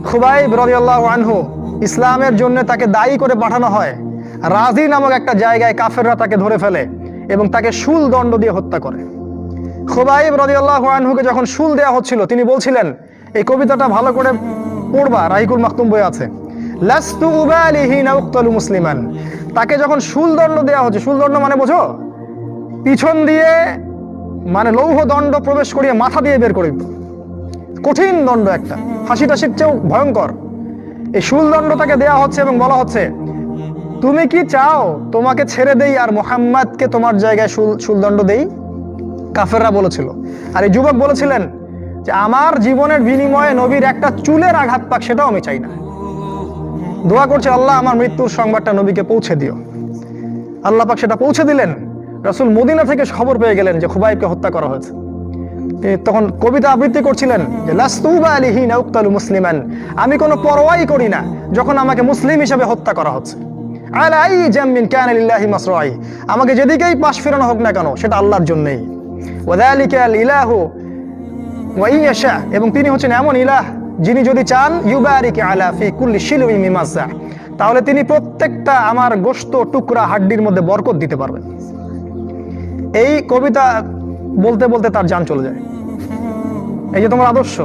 খুবাইব রাদিয়াল্লাহু আনহু, ইসলামের জন্য তাকে দায়ী করে পাঠানো হয়। রাজি নামক একটা জায়গায় কাফেররা তাকে ধরে ফেলে এবং তাকে শুল দণ্ড দিয়ে হত্যা করে। খুবাইব রাদিয়াল্লাহু আনহুকে যখন শুল দেওয়া হচ্ছিল, তিনি বলছিলেন, এই কবিতাটা ভালো করে পড়বা, রাহিকুল মাকতুম বই আছে, লাস্তু উবালি হিনা উক্তালু মুসলিমান। তাকে যখন শুল দণ্ড দেওয়া হচ্ছে, শুল দণ্ড মানে বোঝো, পিছন দিয়ে মানে লৌহ দণ্ড প্রবেশ করিয়ে মাথা দিয়ে বের করে দিত, কঠিন দণ্ড, একটা ফাঁসি টাসির চেয়েও ভয়ঙ্কর। এই শুল দণ্ড তাকে দেওয়া হচ্ছে এবং বলা হচ্ছে, তুমি কি চাও তোমাকে ছেড়ে দেই আর মুহাম্মাদকে তোমার জায়গায় শুলদণ্ড দেই? কাফেররা বলেছিল। আর এই যুবক বলেছিলেন যে আমার জীবনের বিনিময়ে নবীর একটা চুলের আঘাত পাক, সেটাও আমি চাই না। দোয়া করছে, আল্লাহ আমার মৃত্যুর সংবাদটা নবীকে পৌঁছে দিও। আল্লাহ পাক সেটা পৌঁছে দিলেন। রাসূল মদিনা থেকে খবর পেয়ে গেলেন যে খুবাইবকে হত্যা করা হয়েছে। তিনি তখন কবিতা আবৃত্তি করছিলেন যে লাস্তু উবালি হিনা উক্তালু মুসলিমান, আমি কোনো পরোয়াই করি না যখন আমাকে মুসলিম হিসেবে হত্যা করা হচ্ছে। আলা আই জামিন কানা লিল্লাহি মাসরাই, আমাকে যেদিকেই পাশ ফেরানো হোক না কেন সেটা আল্লাহর জন্যই। ওয়াযালিকাল ইলাহু ওয়া ইয়াশা, এবং তিনি হচ্ছেন এমন ইলাহ যিনি যদি চান ইউবারিক আলা ফি কুল্লি শিলউই মিমাসা, তাহলে তিনি প্রত্যেকটা আমার গোশত টুকরা হাড্ডির মধ্যে বরকত দিতে পারবেন। এই কবিতা বলতে বলতে তার জান চলে যায়। এই যে তোমার আদর্শ,